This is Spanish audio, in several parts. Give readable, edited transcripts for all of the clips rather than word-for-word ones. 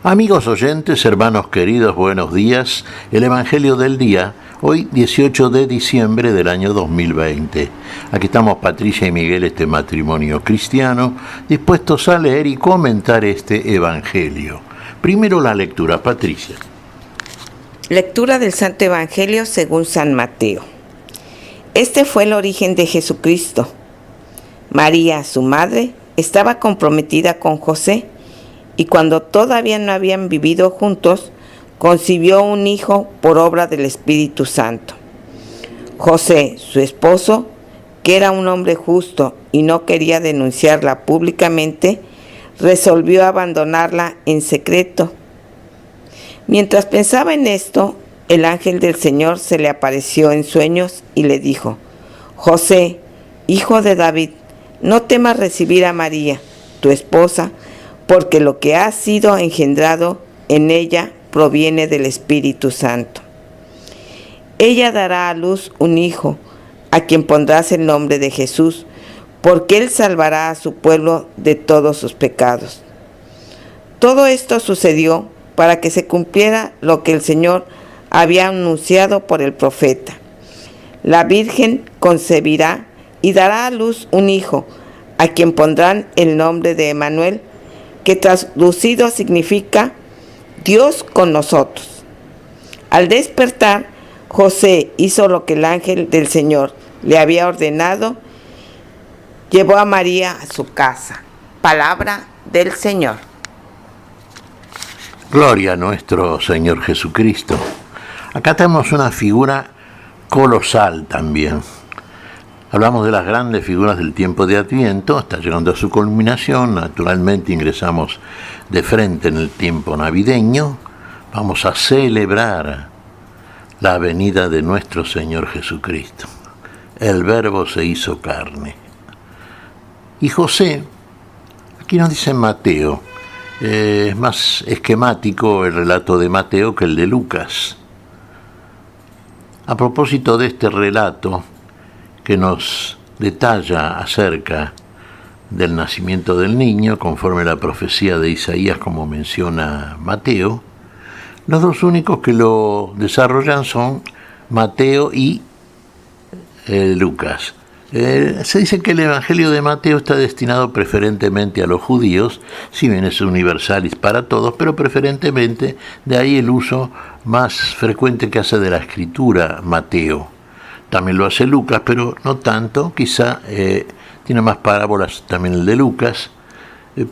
Amigos oyentes, hermanos queridos, buenos días. El Evangelio del día, hoy 18 de diciembre del año 2020. Aquí estamos Patricia y Miguel, este matrimonio cristiano, dispuestos a leer y comentar este Evangelio. Primero la lectura, Patricia. Lectura del Santo Evangelio según San Mateo. Este fue el origen de Jesucristo. María, su madre, estaba comprometida con José, y cuando todavía no habían vivido juntos, concibió un hijo por obra del Espíritu Santo. José, su esposo, que era un hombre justo y no quería denunciarla públicamente, resolvió abandonarla en secreto. Mientras pensaba en esto, el ángel del Señor se le apareció en sueños y le dijo: José, hijo de David, no temas recibir a María, tu esposa, porque lo que ha sido engendrado en ella proviene del Espíritu Santo. Ella dará a luz un hijo, a quien pondrás el nombre de Jesús, porque él salvará a su pueblo de todos sus pecados. Todo esto sucedió para que se cumpliera lo que el Señor había anunciado por el profeta. La Virgen concebirá y dará a luz un hijo, a quien pondrán el nombre de Emmanuel, que traducido significa Dios con nosotros. Al despertar, José hizo lo que el ángel del Señor le había ordenado. Llevó a María a su casa. Palabra del Señor. Gloria a nuestro Señor Jesucristo. Acá tenemos una figura colosal también. Hablamos de las grandes figuras del tiempo de Adviento, está llegando a su culminación, naturalmente ingresamos de frente en el tiempo navideño, vamos a celebrar la venida de nuestro Señor Jesucristo. El Verbo se hizo carne. Y José, aquí nos dice Mateo, es más esquemático el relato de Mateo que el de Lucas. A propósito de este relato, que nos detalla acerca del nacimiento del niño, conforme a la profecía de Isaías, como menciona Mateo, los dos únicos que lo desarrollan son Mateo y Lucas. Se dice que el Evangelio de Mateo está destinado preferentemente a los judíos, si bien es universalis para todos, pero preferentemente, de ahí el uso más frecuente que hace de la escritura Mateo. También lo hace Lucas, pero no tanto, quizá tiene más parábolas también el de Lucas,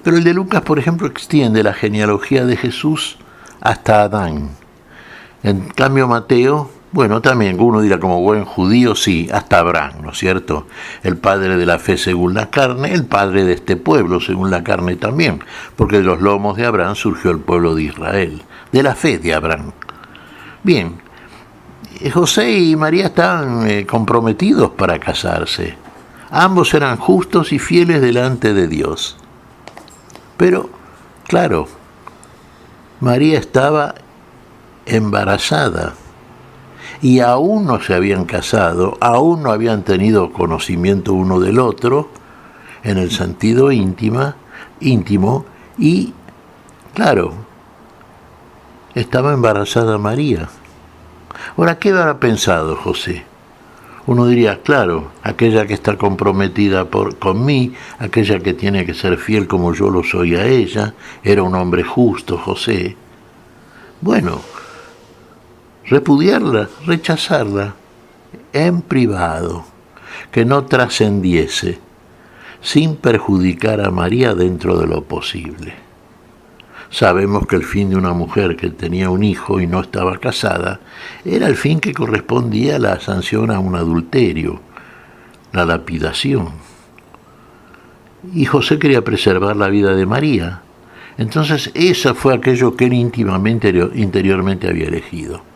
pero el de Lucas, por ejemplo, extiende la genealogía de Jesús hasta Adán. En cambio Mateo, bueno, también uno dirá como buen judío, sí, hasta Abraham, ¿no es cierto? El padre de la fe según la carne, el padre de este pueblo según la carne también, porque de los lomos de Abraham surgió el pueblo de Israel, de la fe de Abraham. Bien, José y María estaban comprometidos para casarse. Ambos eran justos y fieles delante de Dios. Pero, claro, María estaba embarazada y aún no se habían casado, aún no habían tenido conocimiento uno del otro en el sentido íntimo y, claro, estaba embarazada María. Ahora, ¿qué habrá pensado José? Uno diría, claro, aquella que está comprometida con mí, aquella que tiene que ser fiel como yo lo soy a ella, era un hombre justo, José. Bueno, repudiarla, rechazarla, en privado, que no trascendiese, sin perjudicar a María dentro de lo posible. Sabemos que el fin de una mujer que tenía un hijo y no estaba casada era el fin que correspondía a la sanción a un adulterio, la lapidación. Y José quería preservar la vida de María. Entonces, eso fue aquello que él interiormente había elegido.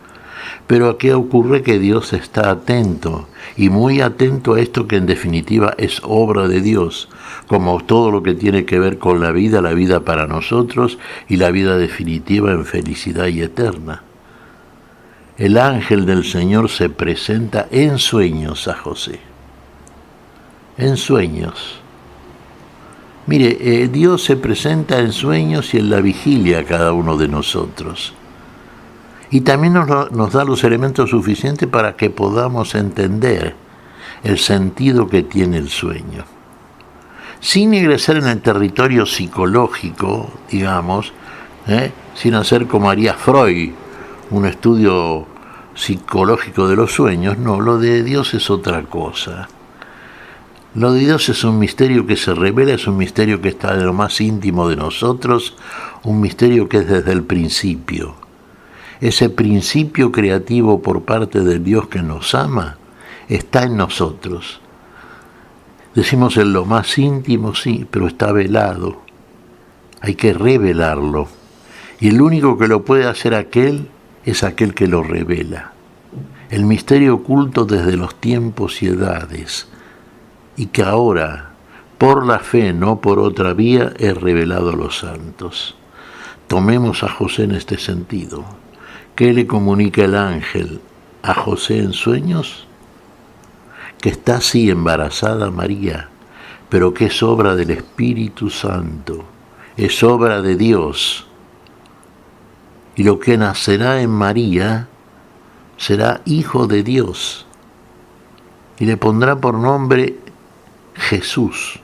Pero aquí ocurre que Dios está atento, y muy atento a esto que en definitiva es obra de Dios, como todo lo que tiene que ver con la vida para nosotros y la vida definitiva en felicidad y eterna. El ángel del Señor se presenta en sueños a José. En sueños. Mire, Dios se presenta en sueños y en la vigilia a cada uno de nosotros. Y también nos da los elementos suficientes para que podamos entender el sentido que tiene el sueño. Sin ingresar en el territorio psicológico, digamos, sin hacer como haría Freud, un estudio psicológico de los sueños, no, lo de Dios es otra cosa. Lo de Dios es un misterio que se revela, es un misterio que está en lo más íntimo de nosotros, un misterio que es desde el principio. Ese principio creativo por parte del Dios que nos ama está en nosotros. Decimos en lo más íntimo, sí, pero está velado. Hay que revelarlo. Y el único que lo puede hacer es aquel que lo revela. El misterio oculto desde los tiempos y edades, y que ahora, por la fe, no por otra vía, es revelado a los santos. Tomemos a José en este sentido. ¿Qué le comunica el ángel a José en sueños? Que está así embarazada María, pero que es obra del Espíritu Santo, es obra de Dios. Y lo que nacerá en María será hijo de Dios, y le pondrá por nombre Jesús,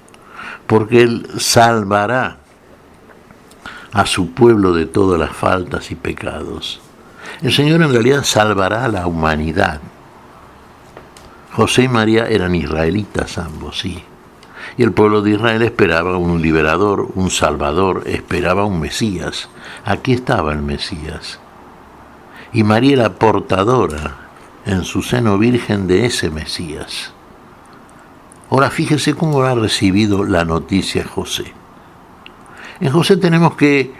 porque Él salvará a su pueblo de todas las faltas y pecados. El Señor en realidad salvará a la humanidad. José y María eran israelitas ambos, sí. Y el pueblo de Israel esperaba un liberador, un salvador, esperaba un Mesías. Aquí estaba el Mesías. Y María era portadora en su seno virgen de ese Mesías. Ahora fíjese cómo ha recibido la noticia José. En José tenemos que,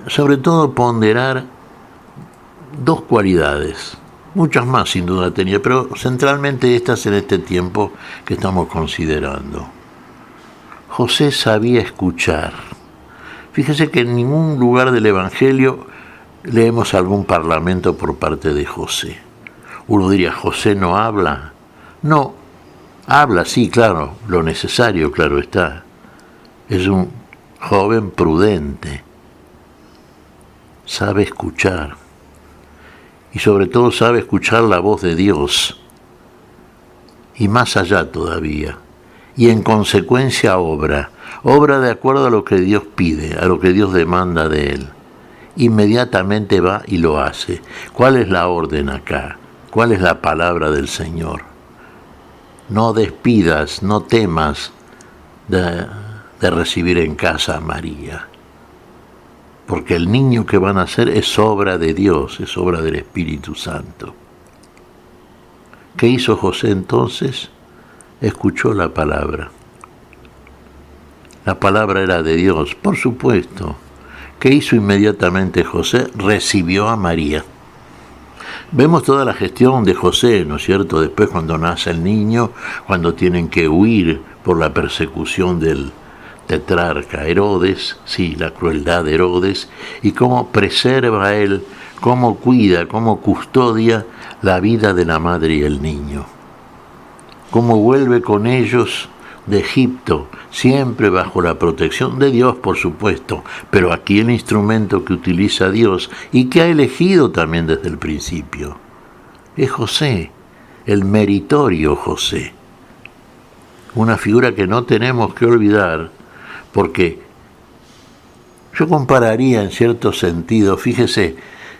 sobre todo, ponderar dos cualidades. Muchas más sin duda tenía, pero centralmente estas en este tiempo que estamos considerando. José sabía escuchar. Fíjese que en ningún lugar del Evangelio leemos algún parlamento por parte de José. Uno diría, ¿José no habla? No, habla, sí, claro, lo necesario, claro está. Es un joven prudente, sabe escuchar. Y sobre todo sabe escuchar la voz de Dios. Y más allá todavía. Y en consecuencia obra de acuerdo a lo que Dios pide, a lo que Dios demanda de él. Inmediatamente va y lo hace. ¿Cuál es la orden acá? ¿Cuál es la palabra del Señor? No despidas, no temas de recibir en casa a María. Porque el niño que van a nacer es obra de Dios, es obra del Espíritu Santo. ¿Qué hizo José entonces? Escuchó la palabra. La palabra era de Dios, por supuesto. ¿Qué hizo inmediatamente José? Recibió a María. Vemos toda la gestión de José, ¿no es cierto? Después cuando nace el niño, cuando tienen que huir por la persecución del tetrarca Herodes, sí, la crueldad de Herodes, y cómo preserva él, cómo cuida, cómo custodia la vida de la madre y el niño. Cómo vuelve con ellos de Egipto, siempre bajo la protección de Dios, por supuesto, pero aquí el instrumento que utiliza Dios y que ha elegido también desde el principio es José, el meritorio José. Una figura que no tenemos que olvidar, porque yo compararía en cierto sentido, fíjese,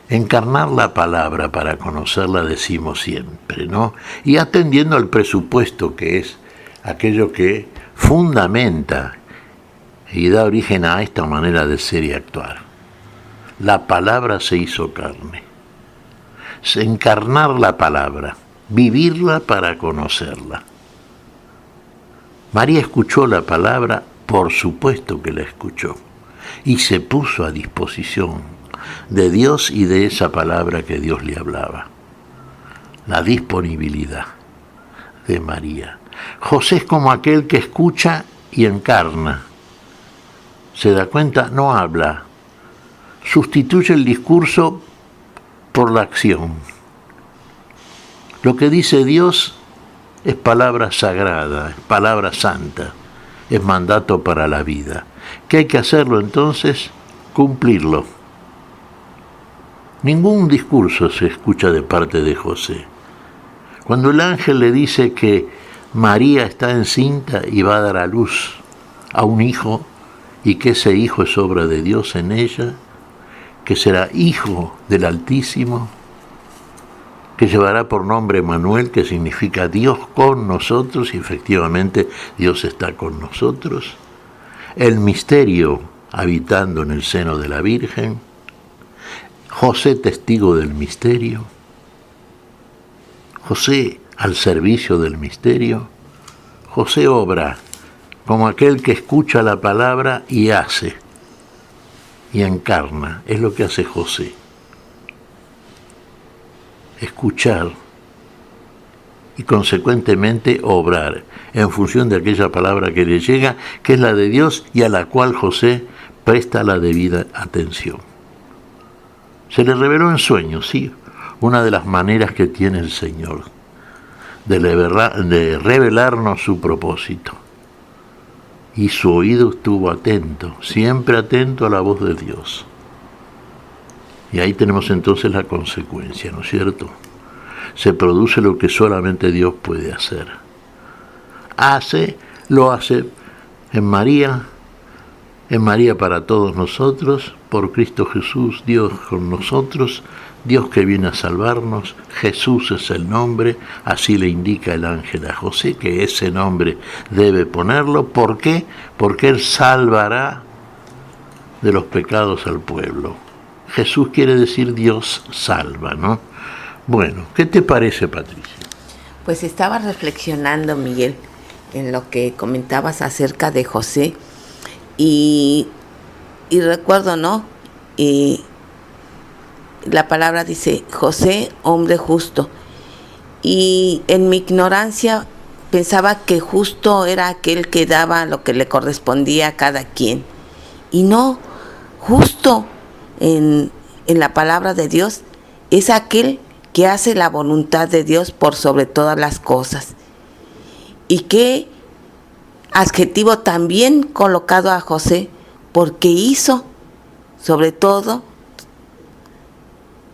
encarnar la palabra para conocerla decimos siempre, ¿no? Y atendiendo al presupuesto que es aquello que fundamenta y da origen a esta manera de ser y actuar. La palabra se hizo carne. Encarnar la palabra, vivirla para conocerla. María escuchó la palabra, por supuesto que la escuchó, y se puso a disposición de Dios y de esa palabra que Dios le hablaba. La disponibilidad de María. José es como aquel que escucha y encarna. ¿Se da cuenta? No habla. Sustituye el discurso por la acción. Lo que dice Dios es palabra sagrada, es palabra santa. es mandato para la vida. ¿Qué hay que hacerlo entonces? Cumplirlo. Ningún discurso se escucha de parte de José. Cuando el ángel le dice que María está encinta y va a dar a luz a un hijo, y que ese hijo es obra de Dios en ella, que será hijo del Altísimo, que llevará por nombre Emmanuel, que significa Dios con nosotros, y efectivamente Dios está con nosotros. El misterio habitando en el seno de la Virgen. José testigo del misterio. José al servicio del misterio. José obra como aquel que escucha la palabra y hace, y encarna. Es lo que hace José. Escuchar y consecuentemente obrar en función de aquella palabra que le llega, que es la de Dios y a la cual José presta la debida atención. Se le reveló en sueños, sí, una de las maneras que tiene el Señor de revelarnos su propósito. Y su oído estuvo atento, siempre atento a la voz de Dios. Y ahí tenemos entonces la consecuencia, ¿no es cierto? Se produce lo que solamente Dios puede hacer. Lo hace en María para todos nosotros, por Cristo Jesús, Dios con nosotros, Dios que viene a salvarnos. Jesús es el nombre, así le indica el ángel a José, que ese nombre debe ponerlo. ¿Por qué? Porque Él salvará de los pecados al pueblo. Jesús quiere decir Dios salva, ¿no? Bueno, ¿qué te parece, Patricia? Pues estaba reflexionando, Miguel, en lo que comentabas acerca de José y recuerdo, ¿no? Y la palabra dice, José, hombre justo. Y en mi ignorancia pensaba que justo era aquel que daba lo que le correspondía a cada quien. Y no, justo en la palabra de Dios es aquel que hace la voluntad de Dios por sobre todas las cosas. Y qué adjetivo también colocado a José, porque hizo sobre todo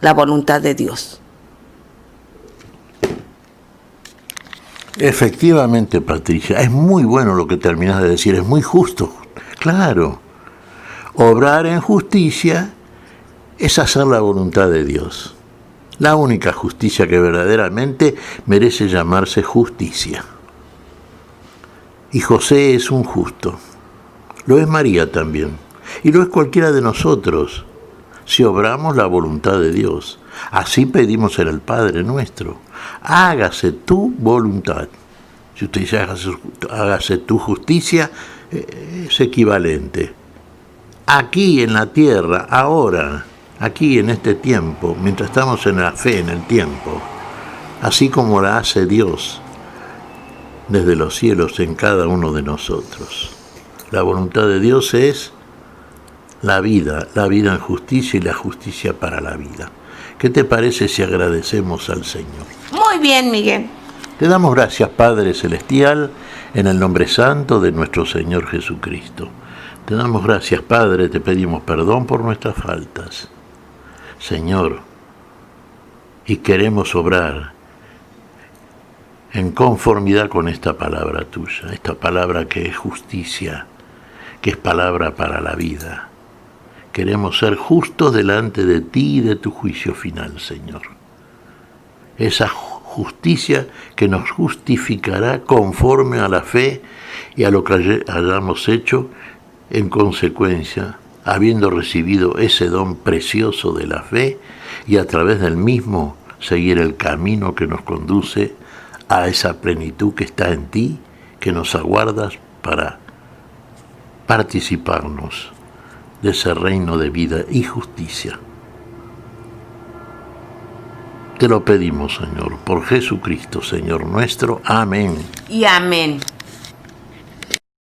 la voluntad de Dios. Efectivamente, Patricia, es muy bueno lo que terminas de decir, es muy justo, claro. Obrar en justicia es hacer la voluntad de Dios. La única justicia que verdaderamente merece llamarse justicia. Y José es un justo. Lo es María también. Y lo es cualquiera de nosotros, si obramos la voluntad de Dios. Así pedimos en el Padre nuestro. Hágase tu voluntad. Si usted dice hágase tu justicia, es equivalente. Aquí en la tierra, ahora, aquí en este tiempo, mientras estamos en la fe, en el tiempo, así como la hace Dios desde los cielos en cada uno de nosotros. La voluntad de Dios es la vida en justicia y la justicia para la vida. ¿Qué te parece si agradecemos al Señor? Muy bien, Miguel. Te damos gracias, Padre Celestial, en el nombre santo de nuestro Señor Jesucristo. Te damos gracias, Padre, te pedimos perdón por nuestras faltas, Señor, y queremos obrar en conformidad con esta palabra tuya, esta palabra que es justicia, que es palabra para la vida. Queremos ser justos delante de ti y de tu juicio final, Señor. Esa justicia que nos justificará conforme a la fe y a lo que hayamos hecho en consecuencia, habiendo recibido ese don precioso de la fe y a través del mismo seguir el camino que nos conduce a esa plenitud que está en ti, que nos aguardas para participarnos de ese reino de vida y justicia. Te lo pedimos, Señor, por Jesucristo, Señor nuestro. Amén. Y amén.